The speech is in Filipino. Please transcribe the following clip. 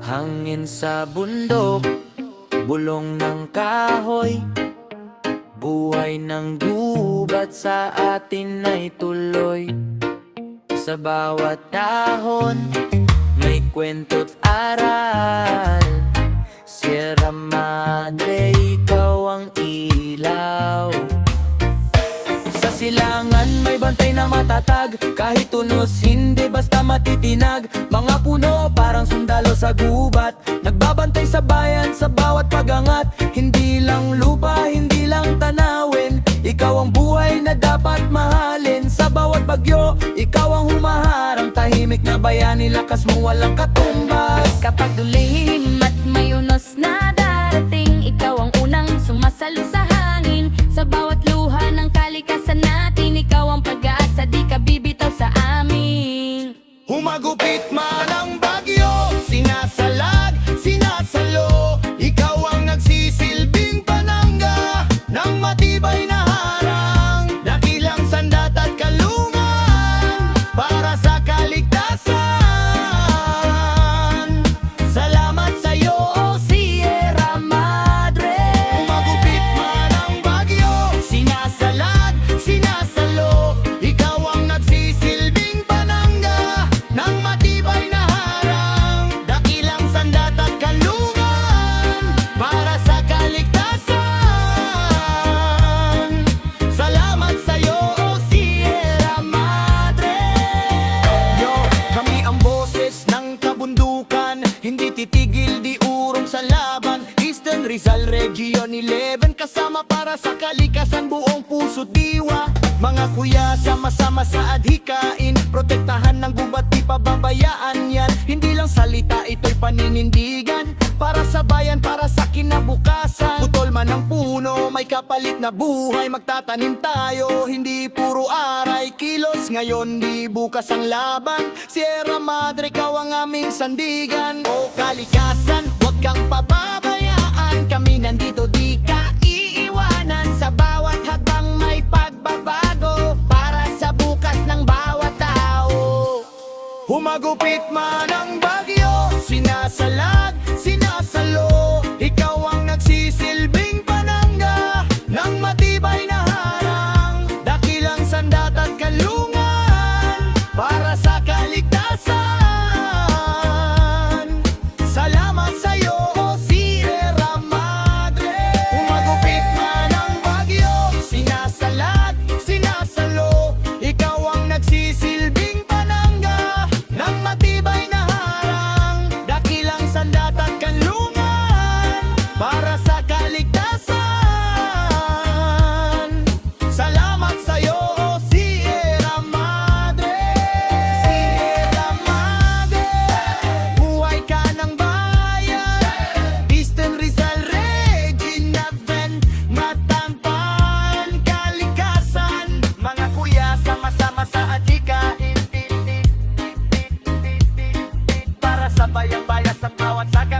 Hangin sa bundok, bulong ng kahoy, buhay ng gubat sa atin ay tuloy. Sa bawat dahon, may kwento't aral. Sierra Madre, ikaw ang ilaw. Sa silangan may bantay na matatag, kahit tunos hindi basta matitinag. Mga puno parang sundalo sa gubat, nagbabantay sa bayan sa bawat pagangat. Hindi lang lupa, hindi lang tanawin, ikaw ang buhay na dapat mahalin. Sa bawat bagyo, ikaw ang humaharang, tahimik na bayani, lakas mo walang katumbas. Kapag dulim at may unos na darating, ikaw ang unang sumasalo sa hangin. Sa bawat luha ng kalikasan natin, ikaw ang pag-asa, di ka bibitaw sa amin. Humagupit man ang bagyo, sinasalag, sinasalo, ikaw ang nagsisilbing panangga ng matibay na harang, dakilang sandat at kalungan para sa kaligtasan. Salamat sa'yo, O Sierra Madre. Humagupit man ang bagyo, sinasalag, sinasalo, ikaw ang nagsisilbing panangga ng matibay na harang, dakilang sandat at kalungan para sa kaligtasan. Salamat sa'yo, O Sierra Madre. Yo, kami ang boses ng kabundukan, hindi titigil, di urong sa laban. Eastern Rizal Region 11, kasama para sa kalikasan, buong puso diwa. Mga kuya, sama-sama sa adhikain, protektahan ng gubat, di pababayaan yan. Hindi lang salita, ito'y paninindigan, para sa bayan, para sa kinabukasan. Putol man ang puno, may kapalit na buhay, magtatanim tayo, hindi puro aray. Kilos ngayon, di bukas ang laban. Sierra Madre, ikaw ang aming sandigan. O kalikasan, huwag kang pababayaan, kami nandito, di ka iiwanan. Sa bawat hakbang may pagbabago, para sa bukas ng bawat tao. Humagupit man ang bagyo, sinasalag, sinasalo, ikaw ang nagsisilbing panangga ng matibay na harang, dakilang sandat at kalungan para sa kaligtasan. Salamat sa'yo, O Sierra Madre. Humagupit man ang bagyo, sinasalag, sinasalo, ikaw ang nagsisilbing panangga ng matibay na harang, dakilang sandat at kanlungan para sa kaligtasan. Salamat sa'yo, O Sierra Madre. Sierra Madre, buhay ka ng bayan. Eastern Rizal Region 11, matampan kalikasan. Mga kuya, sama-sama sa adhikain, para sa bayang-bayan sa bawat saga.